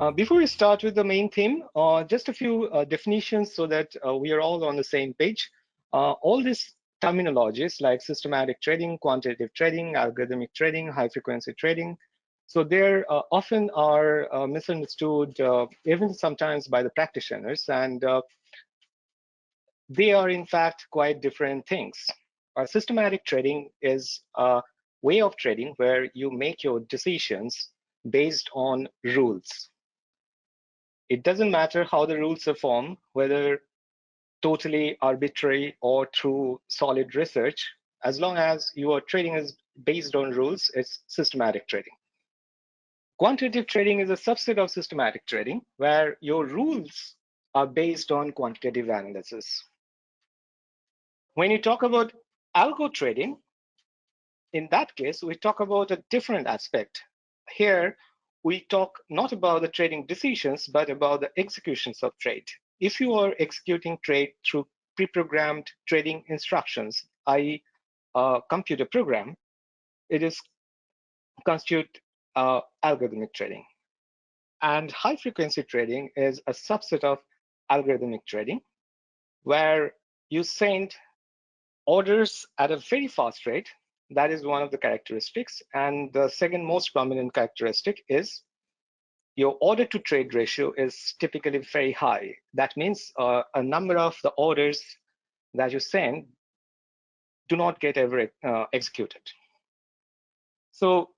Before we start with the main theme, just a few definitions so that we are all on the same page. All these terminologies like systematic trading, quantitative trading, algorithmic trading, high frequency trading, so they often are misunderstood even sometimes by the practitioners, and they are in fact quite different things. Systematic trading is a way of trading where you make your decisions based on rules. It doesn't matter how the rules are formed, whether totally arbitrary or through solid research, as long as your trading is based on rules, it's systematic trading. Quantitative trading is a subset of systematic trading where your rules are based on quantitative analysis. When you talk about algo trading, in that case, we talk about a different aspect. Here, we talk not about the trading decisions, but about the executions of trade. If you are executing trade through pre-programmed trading instructions, i.e. a computer program, it is constitute algorithmic trading. And high-frequency trading is a subset of algorithmic trading, where you send orders at a very fast rate. That is one of the characteristics. And the second most prominent characteristic is your order to trade ratio is typically very high. That means a number of the orders that you send do not get ever executed. So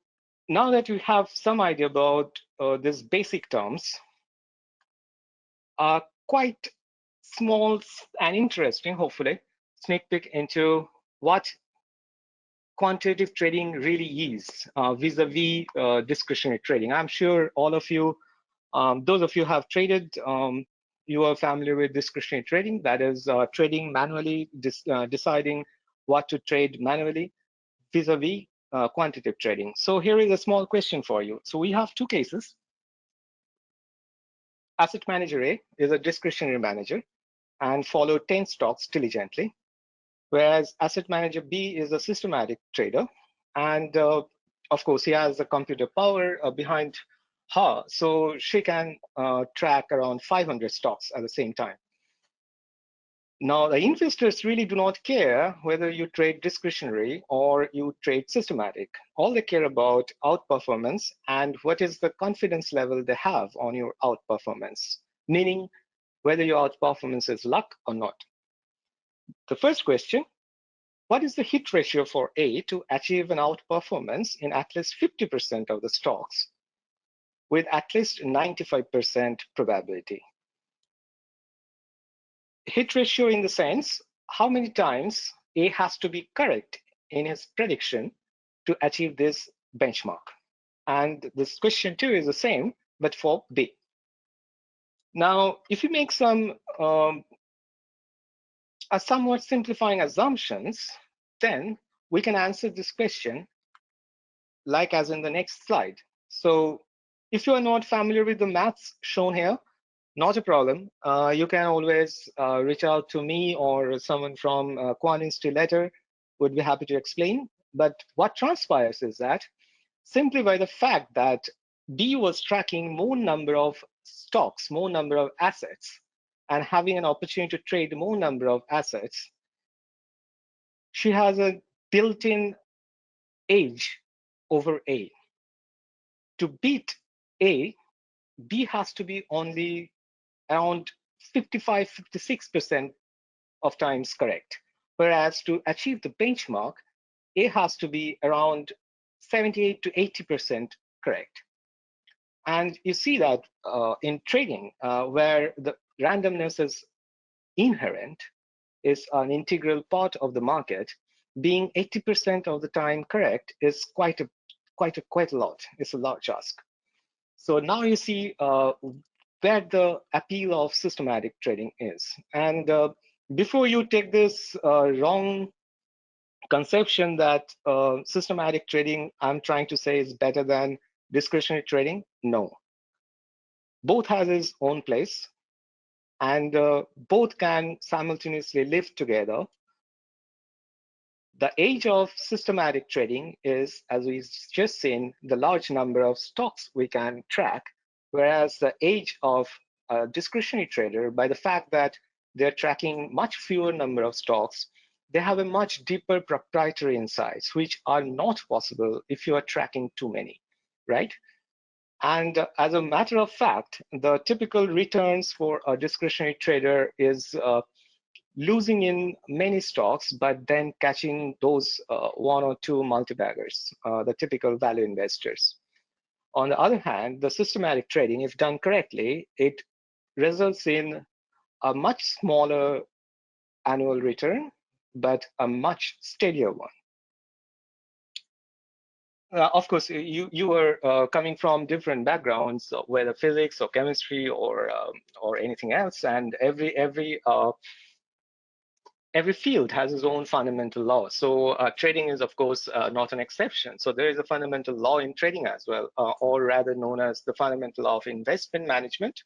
now that you have some idea about these basic terms, quite small and interesting, hopefully, sneak peek into what quantitative trading really is vis-a-vis discretionary trading. I'm sure all of you, those of you who have traded, you are familiar with discretionary trading. That is trading manually, deciding what to trade manually vis-a-vis quantitative trading. So here is a small question for you. So we have two cases. Asset manager A is a discretionary manager and follow 10 stocks diligently, whereas asset manager B is a systematic trader. And of course, he has the computer power behind her, so she can track around 500 stocks at the same time. Now, the investors really do not care whether you trade discretionary or you trade systematic. All they care about outperformance and what is the confidence level they have on your outperformance, meaning whether your outperformance is luck or not. The first question, what is the hit ratio for A to achieve an outperformance in at least 50% of the stocks with at least 95% probability? Hit ratio in the sense, how many times A has to be correct in his prediction to achieve this benchmark. And this question too is the same, but for B. Now, if you make some somewhat simplifying assumptions, then we can answer this question like as in the next slide. So if you are not familiar with the maths shown here, not a problem. You can always reach out to me or someone from Quant Institute later, would be happy to explain. But what transpires is that simply by the fact that B was tracking more number of stocks, more number of assets, and having an opportunity to trade more number of assets, she has a built-in edge over A. To beat A, B has to be only around 55, 56% of times correct. Whereas to achieve the benchmark, A has to be around 78 to 80% correct. And you see that in trading, where the randomness is inherent, is an integral part of the market, being 80% of the time correct is quite a lot. It's a large ask. So now you see where the appeal of systematic trading is. And before you take this wrong conception that systematic trading, I'm trying to say, is better than discretionary trading, no. Both has its own place, and both can simultaneously live together. The age of systematic trading is, as we've just seen, the large number of stocks we can track Whereas the age of a discretionary trader, by the fact that they're tracking much fewer number of stocks, they have a much deeper proprietary insights, which are not possible if you are tracking too many, right? And as a matter of fact, the typical returns for a discretionary trader is losing in many stocks, but then catching those one or two multi-baggers, the typical value investors. On the other hand, the systematic trading, if done correctly, it results in a much smaller annual return, but a much steadier one. Of course, you are coming from different backgrounds, whether physics or chemistry or anything else, and every field has its own fundamental law. So trading is, of course, not an exception. So there is a fundamental law in trading as well, or rather known as the fundamental law of investment management,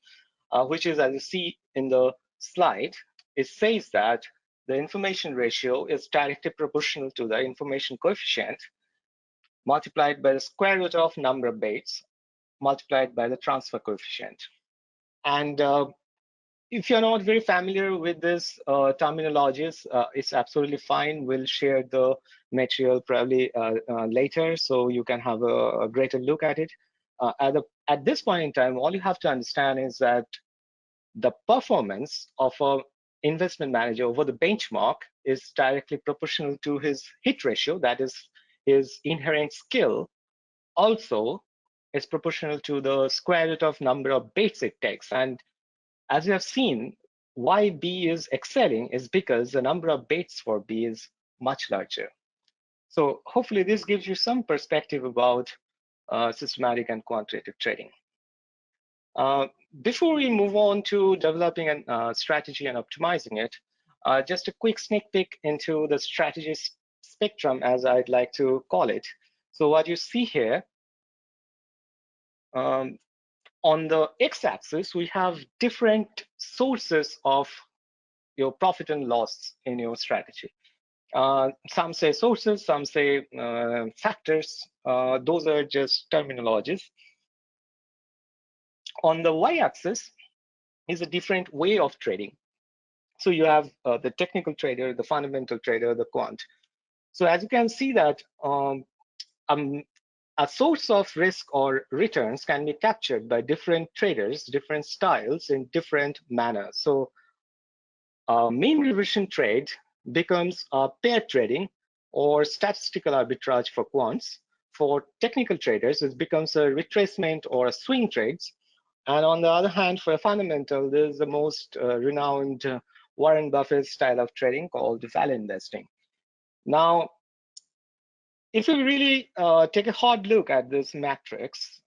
which is, as you see in the slide, it says that the information ratio is directly proportional to the information coefficient multiplied by the square root of number of bits multiplied by the transfer coefficient. And if you're not very familiar with this terminologies, it's absolutely fine. We'll share the material probably later, so you can have a greater look at it. At this point in time, all you have to understand is that the performance of an investment manager over the benchmark is directly proportional to his hit ratio, that is his inherent skill. Also, is proportional to the square root of number of bits it takes. And as you have seen, why B is excelling is because the number of bits for B is much larger. So hopefully this gives you some perspective about systematic and quantitative trading. Before we move on to developing a strategy and optimizing it, just a quick sneak peek into the strategy spectrum, as I'd like to call it. So what you see here, on the x-axis, we have different sources of your profit and loss in your strategy. Some say sources, some say factors. Those are just terminologies. On the y-axis is a different way of trading. So you have the technical trader, the fundamental trader, the quant. So as you can see that a source of risk or returns can be captured by different traders, different styles in different manners. So mean reversion trade becomes pair trading or statistical arbitrage for quants. For technical traders, it becomes a retracement or a swing trades. And on the other hand, for a fundamental, this is the most renowned Warren Buffett style of trading called value investing. Now, if you really take a hard look at this matrix,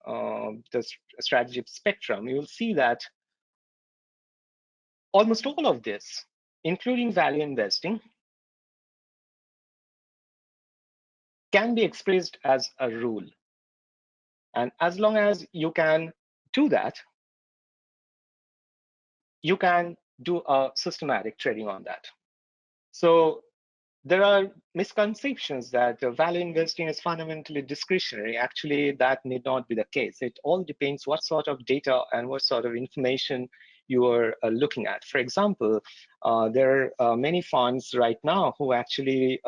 this strategy spectrum, you'll see that almost all of this, including value investing, can be expressed as a rule. And as long as you can do that, you can do a systematic trading on that. So there are misconceptions that value investing is fundamentally discretionary. Actually, that need not be the case. It all depends what sort of data and what sort of information you are looking at. For example, there are many funds right now who actually,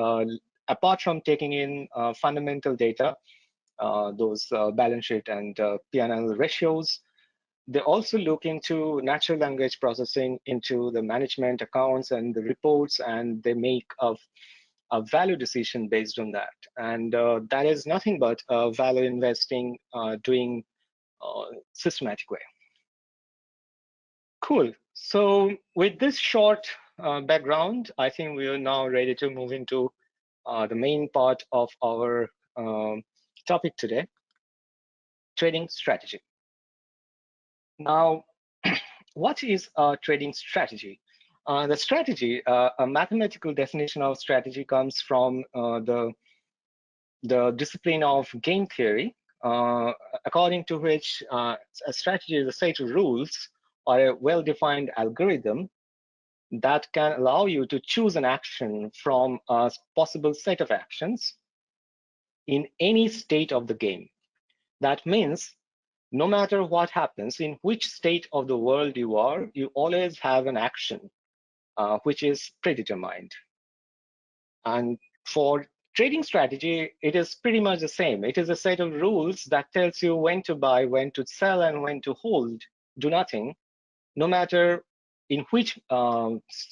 apart from taking in fundamental data, those balance sheet and P&L ratios, they also look into natural language processing, into the management accounts and the reports, and they make a value decision based on that. And that is nothing but value investing doing systematic way. Cool. So with this short background, I think we are now ready to move into the main part of our topic today, trading strategy. Now, what is a trading strategy? The strategy, a mathematical definition of strategy, comes from the discipline of game theory, according to which a strategy is a set of rules or a well-defined algorithm that can allow you to choose an action from a possible set of actions in any state of the game. That means no matter what happens, in which state of the world you are, you always have an action which is predetermined. And for trading strategy, it is pretty much the same. It is a set of rules that tells you when to buy, when to sell, and when to hold, do nothing, no matter in which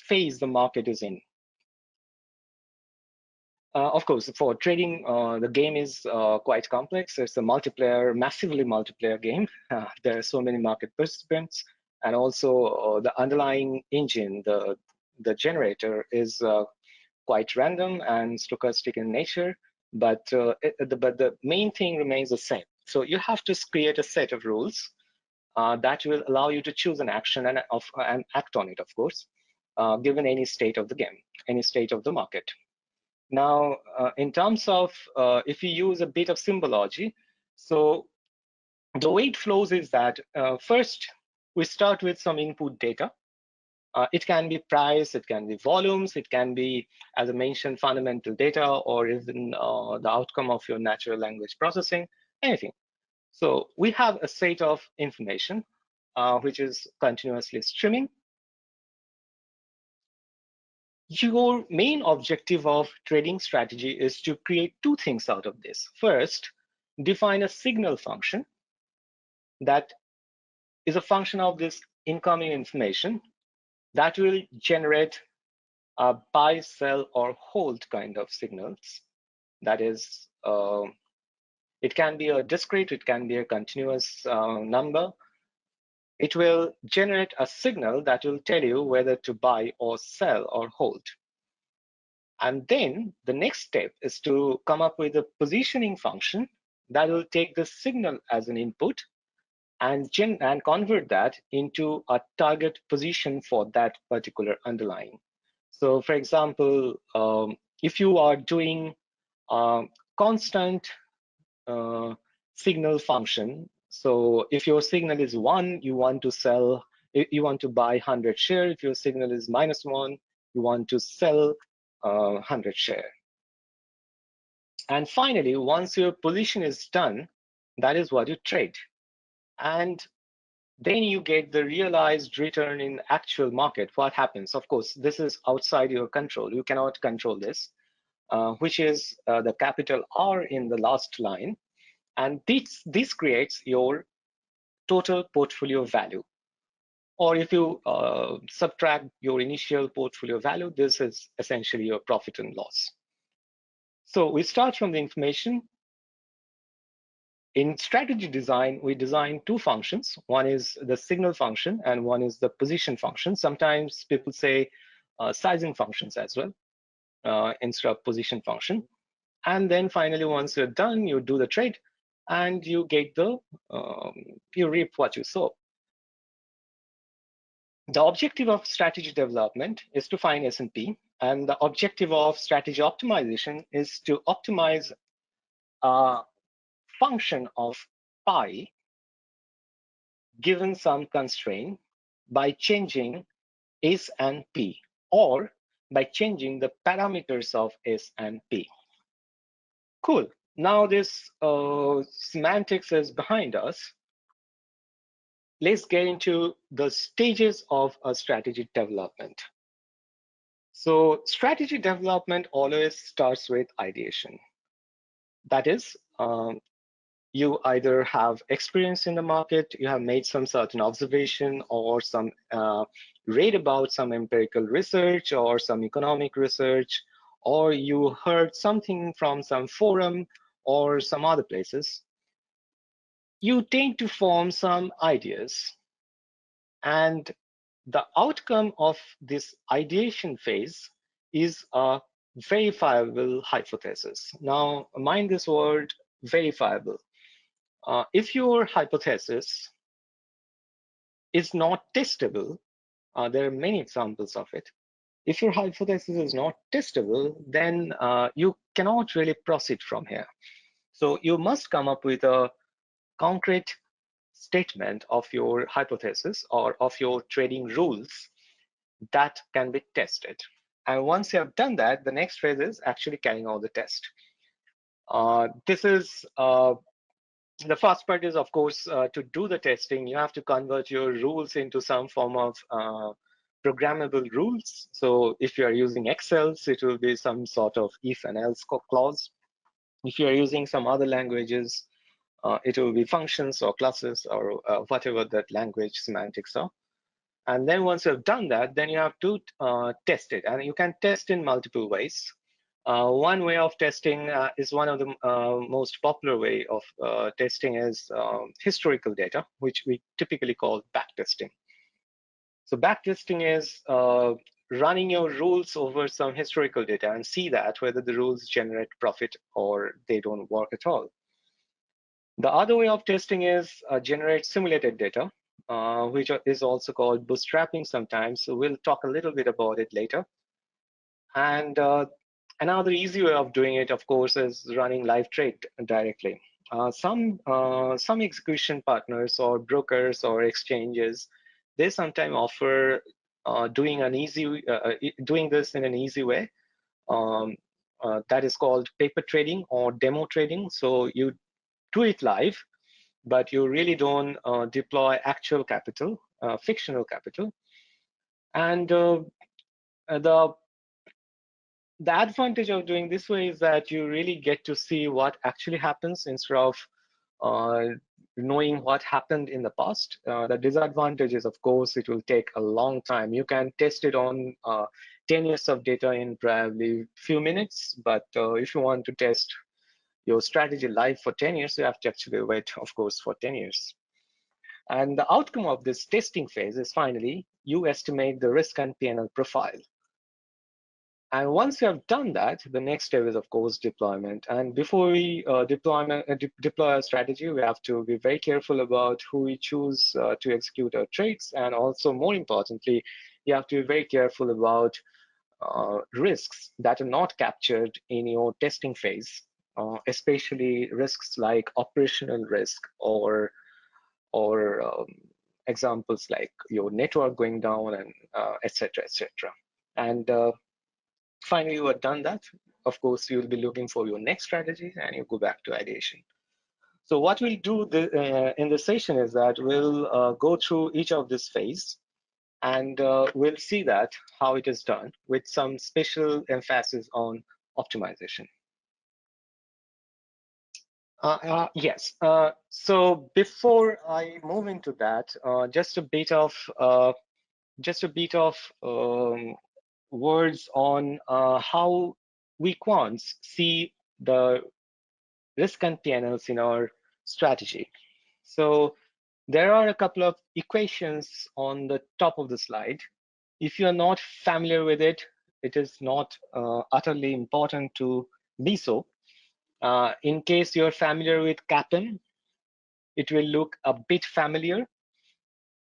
phase the market is in. Of course, for trading, the game is quite complex. It's a multiplayer, massively multiplayer game. There are so many market participants, and also the underlying engine, the generator, is quite random and stochastic in nature. But the main thing remains the same. So you have to create a set of rules that will allow you to choose an action and act on it, of course, given any state of the game, any state of the market. Now, in terms of if you use a bit of symbology, so the way it flows is that first we start with some input data. It can be price, it can be volumes, it can be, as I mentioned, fundamental data, or even the outcome of your natural language processing, anything. So we have a set of information which is continuously streaming. Your main objective of trading strategy is to create two things out of this. First, define a signal function that is a function of this incoming information that will generate a buy, sell, or hold kind of signals. That is, it can be a discrete, it can be a continuous number. It will generate a signal that will tell you whether to buy or sell or hold. And then the next step is to come up with a positioning function that will take the signal as an input and convert that into a target position for that particular underlying. So for example, if you are doing constant signal function, so if your signal is 1, you want to sell, you want to buy 100 share. If your signal is -1, you want to sell 100 share. And finally, once your position is done, that is what you trade. And then you get the realized return in actual market. What happens? Of course, this is outside your control. You cannot control this, which is the capital R in the last line. And this creates your total portfolio value. Or if you subtract your initial portfolio value, this is essentially your profit and loss. So we start from the information. In strategy design, we design two functions. One is the signal function and one is the position function. Sometimes people say sizing functions as well instead of position function. And then finally, once you're done, you do the trade and you get the, you reap what you sow. The objective of strategy development is to find S&P, and the objective of strategy optimization is to optimize a function of pi given some constraint by changing S and P, or by changing the parameters of S and P. Cool. Now this semantics is behind us. Let's get into the stages of a strategy development. So strategy development always starts with ideation. That is, you either have experience in the market, you have made some certain observation, or some read about some empirical research or some economic research, or you heard something from some forum or some other places. You tend to form some ideas, and the outcome of this ideation phase is a verifiable hypothesis. Now, mind this word, verifiable. If your hypothesis is not testable, there are many examples of it. If your hypothesis is not testable, then you cannot really proceed from here. So you must come up with a concrete statement of your hypothesis or of your trading rules that can be tested. And once you have done that, the next phase is actually carrying out the test. This is The first part is, of course, to do the testing, you have to convert your rules into some form of programmable rules. So if you are using Excel, it will be some sort of if and else clause. If you are using some other languages, it will be functions or classes or whatever that language semantics are. And then once you have done that, then you have to test it. And you can test in multiple ways. One way of testing is one of the most popular way of testing is historical data, which we typically call backtesting. So backtesting is running your rules over some historical data and see that whether the rules generate profit or they don't work at all. The other way of testing is generate simulated data, which is also called bootstrapping sometimes. So we'll talk a little bit about it later. And another easy way of doing it, of course, is running live trade directly. Some execution partners or brokers or exchanges, they sometimes offer doing this in an easy way. That is called paper trading or demo trading. So you do it live, but you really don't deploy actual capital, fictional capital. And the advantage of doing this way is that you really get to see what actually happens instead of knowing what happened in the past. The disadvantage is, of course, it will take a long time. You can test it on 10 years of data in probably few minutes, but if you want to test your strategy live for 10 years, you have to actually wait, of course, for 10 years. And the outcome of this testing phase is finally, you estimate the risk and P&L profile. And once you have done that, the next step is, of course, deployment. And before we deploy a strategy, we have to be very careful about who we choose to execute our trades. And also, more importantly, you have to be very careful about risks that are not captured in your testing phase, especially risks like operational risk or examples like your network going down and et cetera, et cetera. And finally, you have done that. Of course, you'll be looking for your next strategy and you go back to ideation. So what we'll do in this session is that we'll go through each of this phase and we'll see that how it is done with some special emphasis on optimization. Yes. So before I move into that, just a bit of words on how we quants see the risk and P&Ls in our strategy. So there are a couple of equations on the top of the slide. If you're not familiar with it, it is not utterly important to be so. In case you're familiar with CAPM, it will look a bit familiar.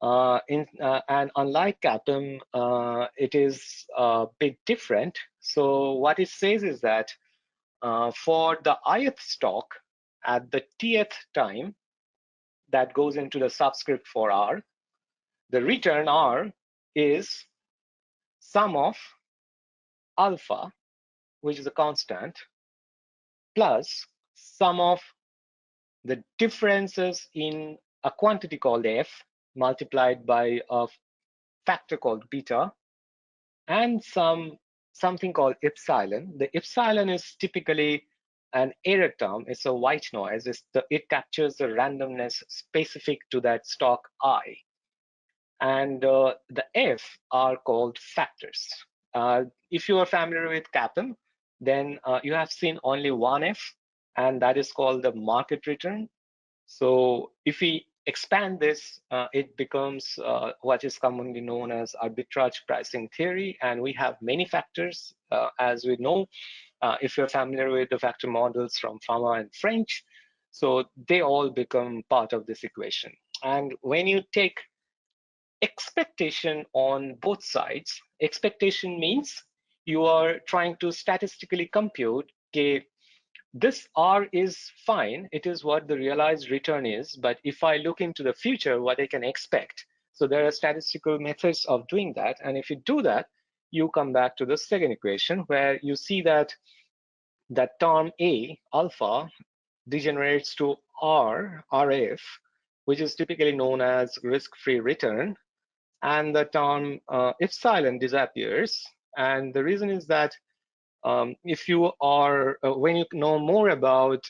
And unlike CAPM, it is a bit different. So what it says is that for the ith stock at the tth time that goes into the subscript for R, the return R is sum of alpha, which is a constant, plus sum of the differences in a quantity called F multiplied by a factor called beta and something called epsilon. The epsilon is typically an error term. It's a white noise. It captures the randomness specific to that stock I. And the F are called factors. If you are familiar with CAPM, then you have seen only one F, and that is called the market return. So if we expand this, it becomes what is commonly known as arbitrage pricing theory, and we have many factors, as we know, if you're familiar with the factor models from Fama and French. So they all become part of this equation. And when you take expectation on both sides, expectation means you are trying to statistically compute, okay, this R is fine, it is what the realized return is, but if I look into the future, what I can expect. So there are statistical methods of doing that, and if you do that, you come back to the second equation where you see that that term A, alpha, degenerates to RF, which is typically known as risk-free return, and the term epsilon disappears. And the reason is that if you are, when you know more about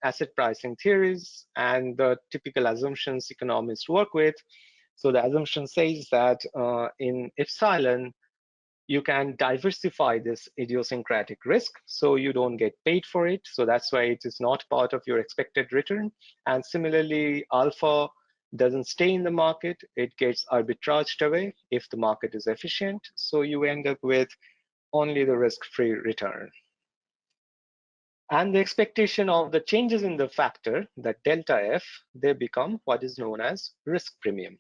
asset pricing theories and the typical assumptions economists work with, so the assumption says that in epsilon, you can diversify this idiosyncratic risk so you don't get paid for it. So that's why it is not part of your expected return. And similarly, alpha doesn't stay in the market, it gets arbitraged away if the market is efficient. So you end up with only the risk-free return. And the expectation of the changes in the factor, that delta F, they become what is known as risk premium.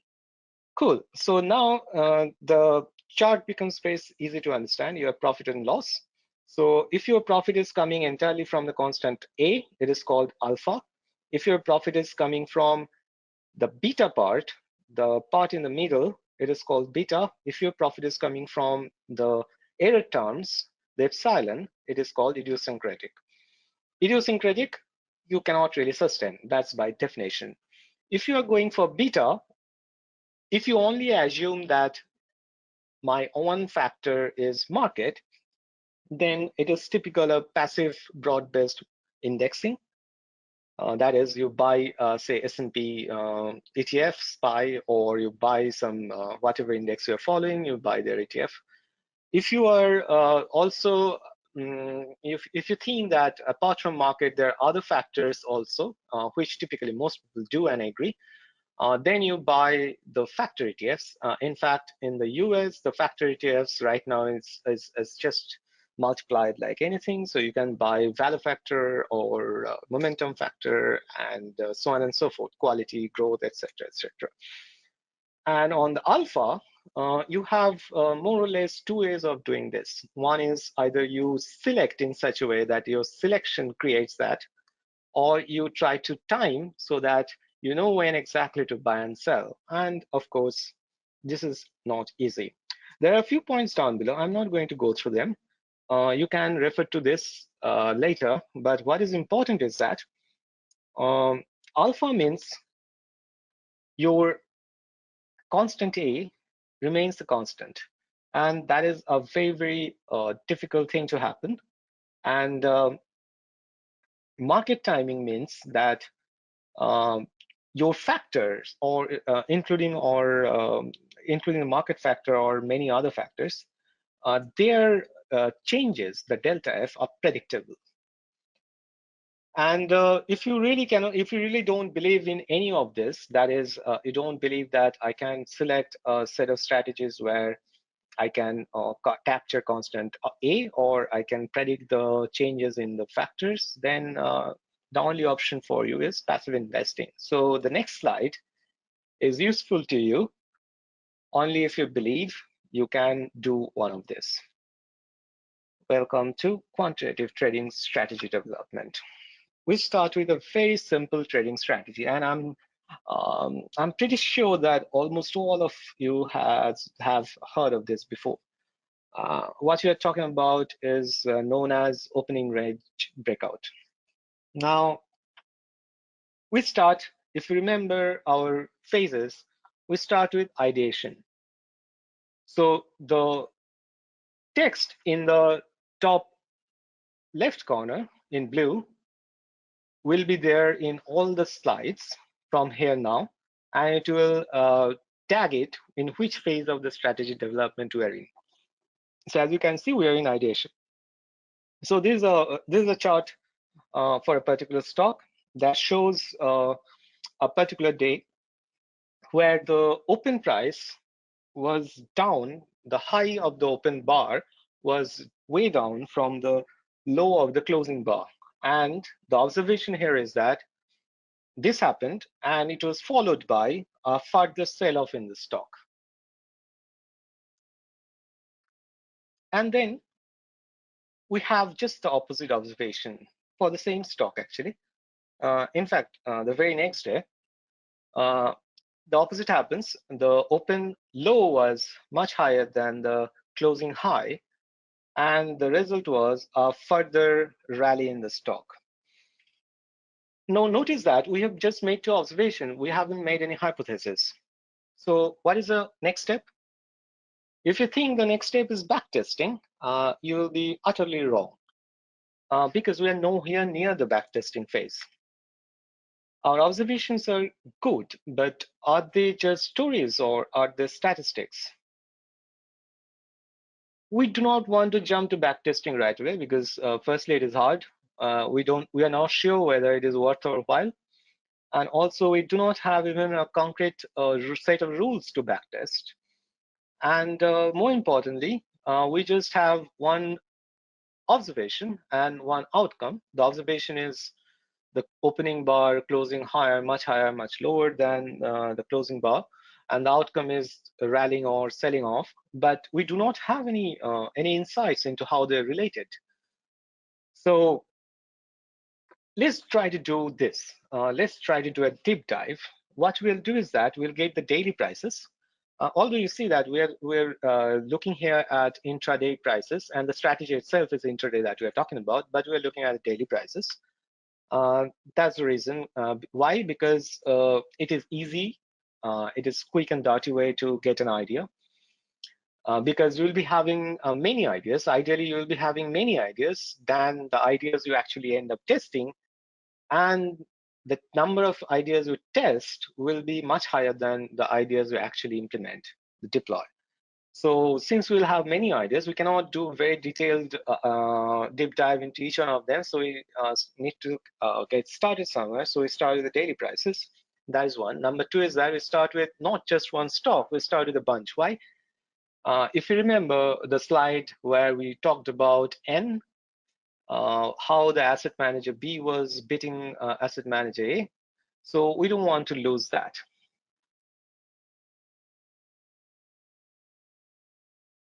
Cool. So now the chart becomes very easy to understand. You have profit and loss. So if your profit is coming entirely from the constant A, it is called alpha. If your profit is coming from the beta part, the part in the middle, it is called beta. If your profit is coming from the error terms, the epsilon, it is called idiosyncratic. Idiosyncratic, you cannot really sustain. That's by definition. If you are going for beta, if you only assume that my one factor is market, then it is typical of passive broad-based indexing. That is, you buy, say, S&P ETF, SPY, or you buy some whatever index you're following, you buy their ETF. If you are also, if you think that apart from market, there are other factors also, which typically most people do and agree, then you buy the factor ETFs. In fact, in the US, the factor ETFs right now is just multiplied like anything. So you can buy value factor or momentum factor and so on and so forth, quality, growth, etc., etc. And on the alpha, you have more or less two ways of doing this. One is either you select in such a way that your selection creates that, or you try to time so that you know when exactly to buy and sell. And of course, this is not easy. There are a few points down below. I'm not going to go through them. You can refer to this later. But what is important is that alpha means your constant A remains the constant. And that is a very, very difficult thing to happen. And market timing means that your factors, or including the market factor or many other factors, their changes, the delta F, are predictable. And if you really don't believe in any of this, that is, you don't believe that I can select a set of strategies where I can capture constant A, or I can predict the changes in the factors, then the only option for you is passive investing. So the next slide is useful to you only if you believe you can do one of this. Welcome to quantitative trading strategy development. We start with a very simple trading strategy, and I'm pretty sure that almost all of you have heard of this before. What we are talking about is known as opening range breakout. Now, we start, if you remember our phases, we start with ideation. So the text in the top left corner in blue will be there in all the slides from here now, and it will tag it in which phase of the strategy development we are in. So as you can see, we are in ideation. So this is a chart for a particular stock that shows a particular day where the open price was down, the high of the open bar was way down from the low of the closing bar. And the observation here is that this happened and it was followed by a further sell-off in the stock. And then we have just the opposite observation for the same stock actually. In fact, the very next day, the opposite happens. The open low was much higher than the closing high, and the result was a further rally in the stock. Now notice that we have just made two observations. We haven't made any hypothesis. So what is the next step? If you think the next step is backtesting, you will be utterly wrong because we are nowhere near the backtesting phase. Our observations are good, but are they just stories or are they statistics? We do not want to jump to backtesting right away because firstly, it is hard. We are not sure whether it is worth our while. And also, we do not have even a concrete set of rules to backtest. And more importantly, we just have one observation and one outcome. The observation is the opening bar closing higher, much lower than the closing bar, and the outcome is rallying or selling off. But we do not have any insights into how they're related. So let's try to do this. Let's try to do a deep dive. What we'll do is that we'll get the daily prices. Although you see that we're looking here at intraday prices, and the strategy itself is intraday that we're talking about, but we're looking at the daily prices. That's the reason. Why? Because it is easy. It is quick and dirty way to get an idea. Because you'll be having many ideas. Ideally, you'll be having many ideas than the ideas you actually end up testing, and the number of ideas you test will be much higher than the ideas you actually implement, deploy. So since we'll have many ideas, we cannot do very detailed deep dive into each one of them. So we need to get started somewhere. So we start with the daily prices. That is one. Number two is that we start with not just one stock, we start with a bunch. Why? If you remember the slide where we talked about N, how the asset manager B was beating asset manager A. So we don't want to lose that.